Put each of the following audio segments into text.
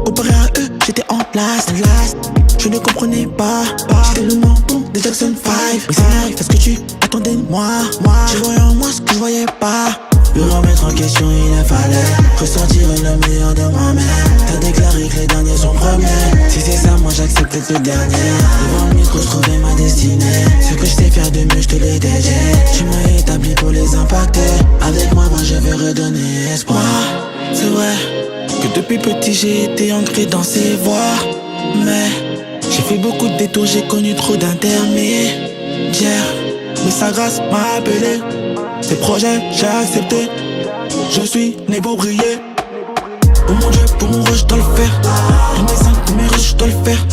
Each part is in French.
Comparé à eux, j'étais en last. Je ne comprenais pas. J'étais le menton des Jackson 5. Mais c'est parce que tu attendais de moi. Je voyais en moi ce que je voyais pas. Me remettre en question il a fallait ressentir le meilleur de moi-même. T'as déclaré que les derniers sont premiers. Si c'est ça moi j'accepte d'être le dernier. Devant le micro je trouvais ma destinée. Ce que je sais faire de mieux je te l'ai déjà. Tu m'as établi pour les impacter. Avec moi je vais redonner espoir. C'est vrai que depuis petit j'ai été ancré dans ces voies. Mais j'ai fait beaucoup de détours, j'ai connu trop d'intermédiaires. Mais sa grâce m'a appelé. Ces projets j'ai accepté. Je suis né pour briller. Pour mon Dieu, pour mon rush, je dois le faire. Pour mes seins, pour mes rushs, je dois le faire.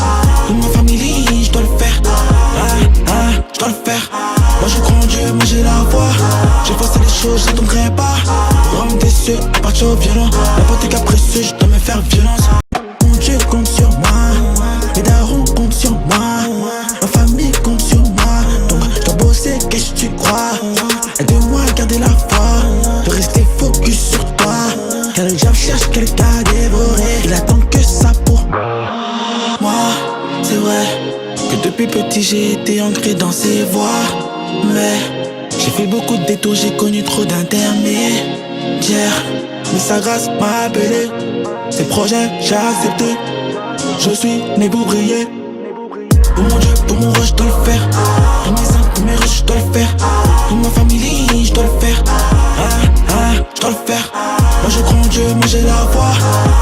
Pour ma famille, je dois le faire. Je dois le faire. Moi je crois en Dieu, moi j'ai la foi. J'ai forcé les choses, j'attendrai pas. Rome des cieux, partir au violon. La porte est capricieuse, je dois me faire violence. Mon Dieu compte sur moi. Mes darons comptent sur moi. Ma famille compte sur moi. Donc je dois bosser, qu'est-ce que tu crois? Aide-moi à garder la foi, de rester focus sur toi. Car le diable cherche quelqu'un à dévorer. Il attend que ça pour moi. C'est vrai que depuis petit j'ai été ancré dans ces voies. Mais j'ai fait beaucoup de détours, j'ai connu trop d'intermédiaires. Mais sa grâce m'a appelé. Ces projets j'ai accepté. Je suis né pour briller. Pour mon Dieu, pour mon rush, je dois le faire. Pour mes seins, pour mes rushs, je dois le faire. Pour ma famille, je dois le faire. Je dois le faire. Moi je crois en Dieu, moi j'ai la foi.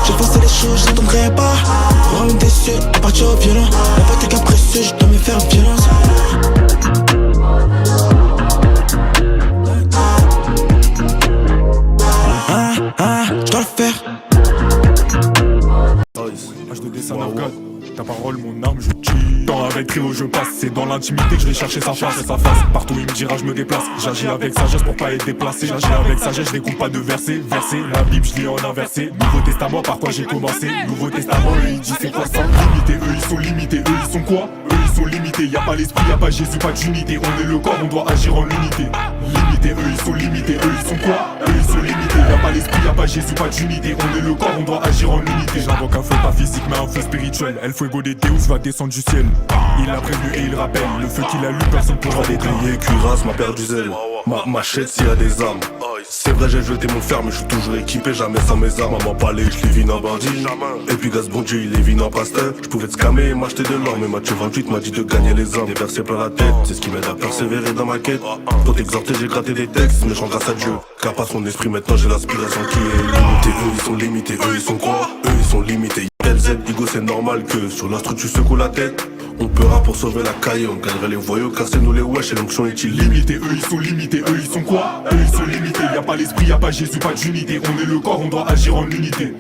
J'ai forcé les choses, j'attendrai pas. Rome des cieux, à partir au violon. La porte est capricieuse, je dois me faire violence. Je dois le faire. H2D ça navigate. Ta parole, mon âme, je tue. Dans avec Trio, je passe. C'est dans l'intimité que je vais chercher sa face. Partout il me dira, je me déplace. J'agis avec sagesse pour pas être déplacé. J'agis avec sagesse, je découpe pas de versets. La Bible, je lis en inversé. Nouveau Testament, par quoi j'ai commencé. Nouveau Testament, eux ils disent c'est quoi ça? Limité, eux ils sont limités. Eux ils sont quoi? Eux ils sont limités. Y'a pas l'esprit, y'a pas Jésus, pas d'unité. On est le corps, on doit agir en unité. Limité, eux ils sont limités. Eux ils sont quoi? Eux ils sont limités. Y'a pas l'esprit, y'a pas Jésus, pas d'unité. On est le corps, on doit agir en unité. J'invoque un feu pas physique, mais un feu spirituel. El fuego de Deus va descendre du ciel. Il a prévenu et il rappelle. Le feu qu'il a lu, personne pourra l'éteindre. Cuirasse, m'a perdu zèle. Ma machette s'il y a des armes. C'est vrai j'ai jeté mon fer mais je suis toujours équipé, jamais sans mes armes. Maman parlait, je les vine en bandit. Et puis gaz bon Dieu il est vine en pasteur. Je pouvais te scammer et m'acheter de l'or. Mais Matthieu 28 m'a dit de gagner les armes. Des versets plein la tête, c'est ce qui m'aide à persévérer dans ma quête. Pour t'exhorter j'ai gratté des textes, mais je rends grâce à Dieu. Car par son esprit maintenant j'ai l'aspiration qui est limitée. Eux ils sont limités, eux ils sont quoi? Eux ils sont limités. LZ, Igo c'est normal que sur l'instru tu secoues la tête. On paiera pour sauver la caille, on gagnerait les voyous car c'est nous les wesh et l'onction est illimitée. Eux ils sont limités, eux ils sont quoi? Eux ils sont limités, y'a pas l'esprit, y'a pas Jésus, pas d'unité. On est le corps, on doit agir en unité.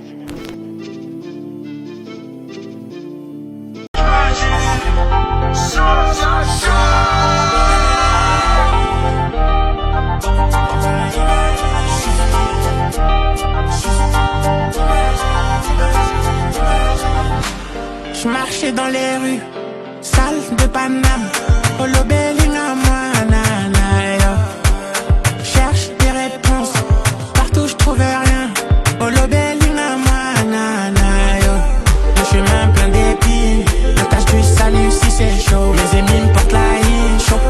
Je marchais dans les rues, salle de Paname, Polo Belling à moi, nana, yo. Cherche des réponses, partout je trouvais rien. Polo Belling à moi, nana, yo. Le chemin plein d'épines, la tâche du salut si c'est chaud. Mes ennemis me portent la haine, chaud.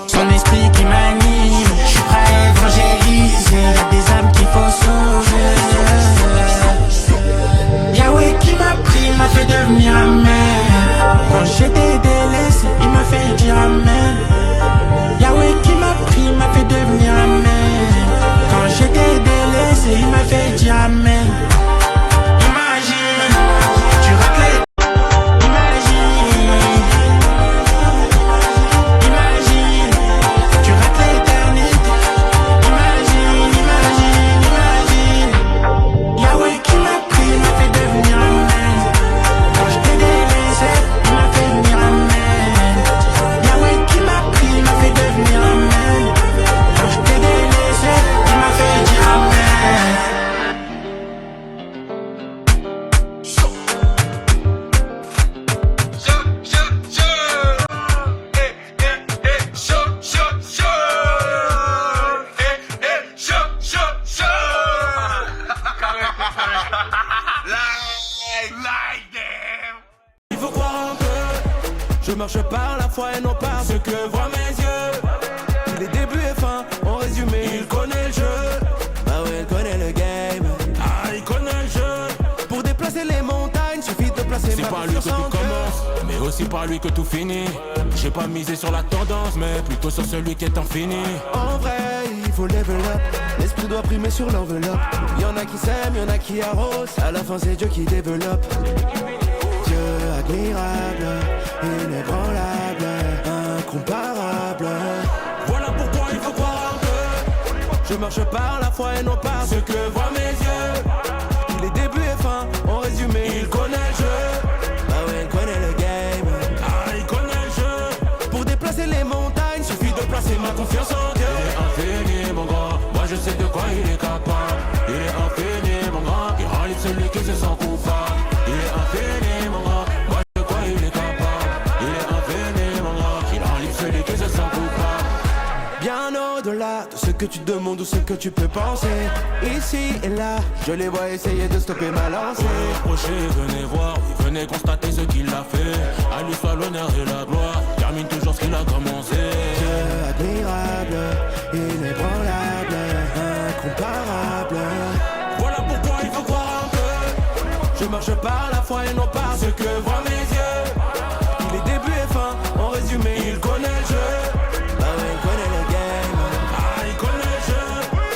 Son esprit qui m'anime, je suis prêt à évangéliser. Y'a des âmes qu'il faut sauver. Yahweh qui m'a pris, m'a fait devenir amer. Quand j'étais délaissé, il m'a fait Il faut croire un peu. Je marche par la foi et non par ce que voient mes yeux. Les débuts et fins, en résumé, il connaît le jeu. Bah ouais, il connaît le game. Ah, il connaît le jeu. Pour déplacer les montagnes, suffit de placer. C'est pas lui que tout commence, mais aussi par lui que tout finit. J'ai pas misé sur la tendance, mais plutôt sur celui qui est infini. En vrai, il faut level up. L'esprit doit primer sur l'enveloppe. Y'en a qui s'aiment, y'en a qui arrosent. À la fin, c'est Dieu qui développe. Dieu admirable, inébranlable, incomparable. Voilà pourquoi il faut croire un peu. Je marche par la foi et non par ce que voient mes yeux. Les débuts et fins, en résumé, il connaît le jeu. Bah ouais, il connaît le game. Ah, il connaît le jeu. Pour déplacer les montagnes, suffit de placer ma confiance en Dieu. Il est infini, mon grand. Moi, je sais de quoi il est capable. Il est infini, mon grand. Il rend libre celui qui se sent coupable. Il est infini, mon grand. Moi, je sais de quoi il est capable. Il est infini, mon grand. Il rend libre celui qui se sent coupable. Bien au-delà de ce que tu demandes ou ce que tu peux penser. Ici et là, je les vois essayer de stopper ma lancée. Reprochez, venez voir, oui, venez constater ce qu'il a fait. À lui soit l'honneur et la gloire. Termine toujours ce qu'il a commencé. Dieu admirable, inébranlable, incomparable. Voilà pourquoi il faut croire un peu. Je marche par la foi et non par ce que voient mes yeux. Il est début et fin, en résumé, il connaît le jeu. Bah ouais, il connaît le game. Ah, il connaît le jeu.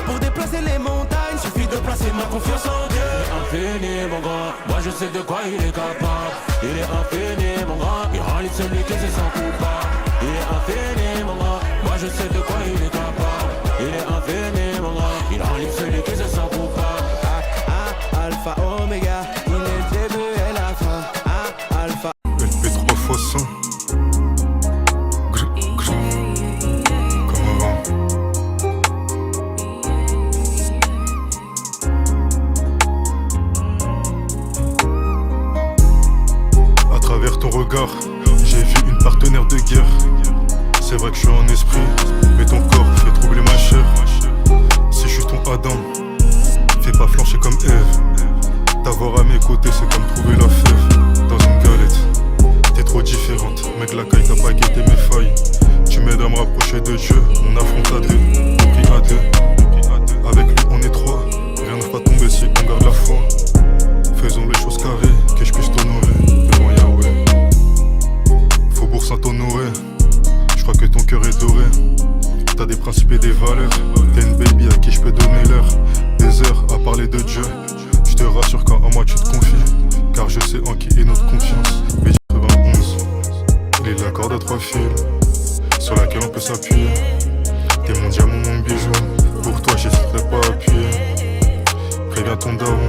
Pour déplacer les montagnes, suffit de placer ma confiance en Dieu. Il est infini, mon grand. Moi, je sais de quoi il est capable. Il est infini, mon grand. Il rend libre celui qui se sent coupable. Il est infini, mon grand. Moi, je sais de quoi il est capable. Il est infini, mon grand. Il rend libre celui qui se sent coupable. Alpha, Oméga, il est le début et la fin. Alpha. LP3 fois 100. Comme avant. À travers ton regard, j'ai vu une partenaire de guerre. C'est vrai que je suis en esprit, mais ton corps fait troubler ma chair. Si je suis ton Adam, fais pas flancher comme Ève. T'avoir à mes côtés, c'est comme trouver la fève dans une galette. T'es trop différente, mec, la caille t'as pas guetté mes failles. Tu m'aides à me rapprocher de Dieu, on affronte à deux, on prie à deux. Avec lui on est trois, rien ne va tomber si on garde la foi. Faisons les choses carrées, que je puisse t'honorer devant Yahweh. Faubourg Saint-Honoré, je crois que ton cœur est doré. T'as des principes et des valeurs, t'es une baby à qui je peux donner l'heure. Des heures à parler de Dieu, je te rassure quand en moi tu te confies. Car je sais en qui est notre confiance. B91, il est la corde à 3 fils sur laquelle on peut s'appuyer. T'es mon diamant, mon bijou, pour toi j'hésiterai pas à appuyer. Préviens ton daron,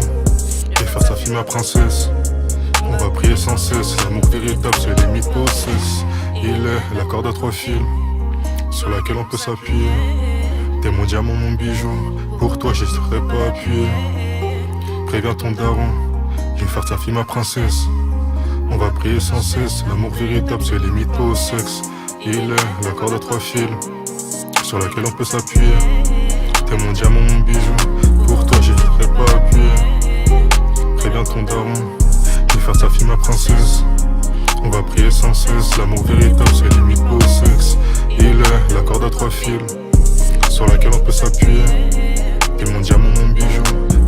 et faire sa fille ma princesse. On va prier sans cesse, l'amour véritable se limite au cesse. Il est la corde à 3 fils sur laquelle on peut s'appuyer. T'es mon diamant, mon bijou, pour toi j'hésiterai pas à appuyer. Préviens ton daron, je vais faire ta fille ma princesse. On va prier sans cesse, l'amour véritable se limite pas au sexe. Il est la corde à 3 fils sur laquelle on peut s'appuyer. T'es mon diamant, mon bijou, pour toi j'hésiterai pas à appuyer. Préviens ton daron, je vais faire ta fille ma princesse. On va prier sans cesse, l'amour véritable se limite pas au sexe. Il est la corde à 3 fils sur laquelle on peut s'appuyer. T'es mon diamant, mon bijou,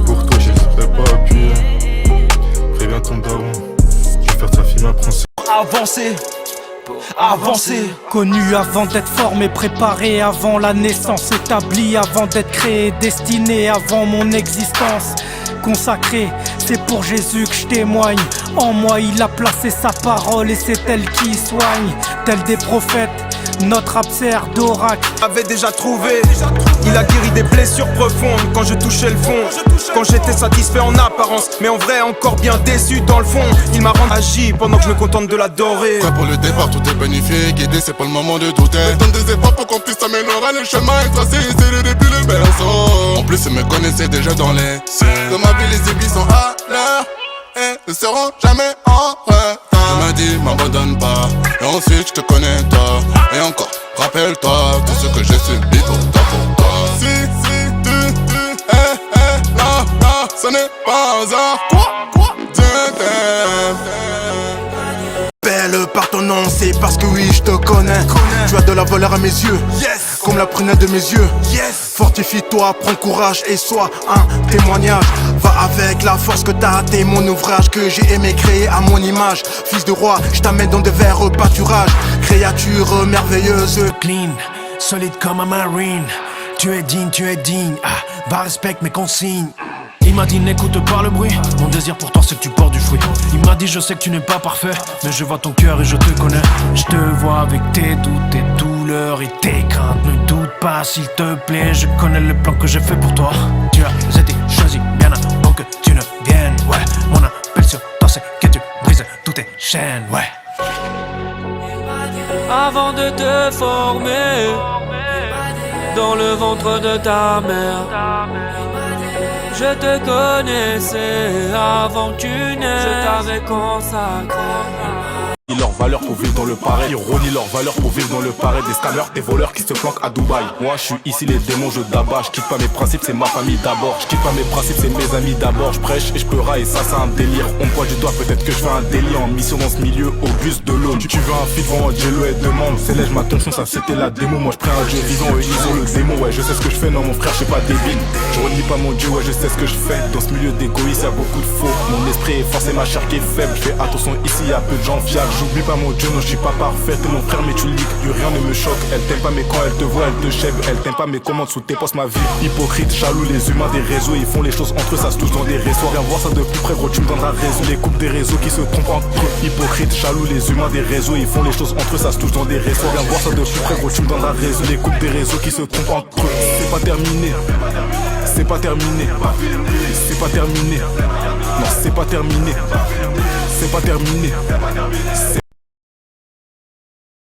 pour toi j'hésiterai pas à appuyer. Préviens ton daron, je vais faire ta fille ma princesse. Avancé, connu avant d'être formé, préparé avant la naissance, établi avant d'être créé, destiné avant mon existence. Consacré, c'est pour Jésus que je témoigne. En moi il a placé sa parole et c'est elle qui soigne. Tel des prophètes, notre absère d'oracle avait déjà trouvé. Il a guéri des blessures profondes quand je touchais le fond. Quand j'étais satisfait en apparence, mais en vrai encore bien déçu dans le fond. Il m'a rendu agi pendant que je me contente de l'adorer. Prêt pour le départ, tout est planifié. Guidé, c'est pas le moment de douter. Je donne des efforts pour qu'on puisse s'améliorer. Le chemin est tracé, c'est le début, le berceau. En plus, ils me connaissaient déjà dans les scènes. Dans ma vie, les aiguilles sont à l'heure et ne seront jamais en retard. Je me dis, m'abandonne pas. Et ensuite, je te connais, toi. Et encore, rappelle-toi tout ce que j'ai subi pour toi, pour toi. Si tu es là, ce n'est pas un hasard. Quoi? Dieu t'aime. c'est parce que oui, je te connais. Tu as de la valeur à mes yeux, yes, comme la prunelle de mes yeux, yes. Fortifie-toi, prends courage et sois un témoignage. Va avec la force que t'as, t'es mon ouvrage que j'ai aimé créer à mon image. Fils de roi, je t'amène dans de verts pâturages. Créature merveilleuse, clean, solide comme un marine. Tu es digne, bah respecte mes consignes. Il m'a dit n'écoute pas le bruit, mon désir pour toi c'est que tu portes du fruit. Il m'a dit je sais que tu n'es pas parfait, mais je vois ton cœur et je te connais. Je te vois avec tes doutes, tes douleurs et tes craintes. Ne doute pas s'il te plaît, je connais le plan que j'ai fait pour toi. Tu as été choisi bien avant que tu ne viennes, ouais. Mon appel sur toi c'est que tu brises toutes tes chaînes, ouais. Avant de te former dans le ventre de ta mère, je te connaissais avant que tu naisses. Je t'avais consacré. Leur valeur pour vivre dans le pareil, ironie leur valeur pour vivre dans le pareil. Des scammers, des voleurs qui se planquent à Dubaï. Moi je suis ici les démons, je d'abat. Je quitte pas mes principes, c'est ma famille d'abord. Je quitte pas mes principes, c'est mes amis d'abord. Je prêche et je peux railler, ça c'est un délire. On me pointe du doigt, peut-être que je fais un délit en mission dans ce milieu, au bus de l'eau. Tu veux un feat, vend Jello et demande. Célège ma tension, ça c'était la démo. Moi je prends un dieu vivant, eux ils ont le démon. Ouais je sais ce que je fais, non mon frère je suis pas débile. Je renie pas mon dieu, ouais je sais ce que je fais. Dans ce milieu d'égoïstes y'a beaucoup de faux. Mon esprit est fort, c'est ma chair qui est faible. Je fais attention ici, y'a peu de gens fiables. J'oublie pas mon dieu, non je suis pas parfait, t'es mon frère mais tu liques, du rien ne me choque. Elle t'aime pas mais quand elle te voit elle te chève. Elle t'aime pas mais commande sous tes postes ma vie. Hypocrite, jaloux, les humains des réseaux. Ils font les choses entre eux, ça se touche dans des réseaux. Viens voir ça de plus près gros, tu me donneras raison. Les couples des réseaux qui se trompent entre eux. Hypocrite, jaloux, les humains des réseaux. Ils font les choses entre eux, ça se touche dans des réseaux. Viens voir ça de plus près gros, tu me donneras raison. Les couples des réseaux qui se trompent entre eux. C'est pas terminé, c'est pas terminé, c'est pas terminé. Non c'est pas terminé, c'est pas terminé.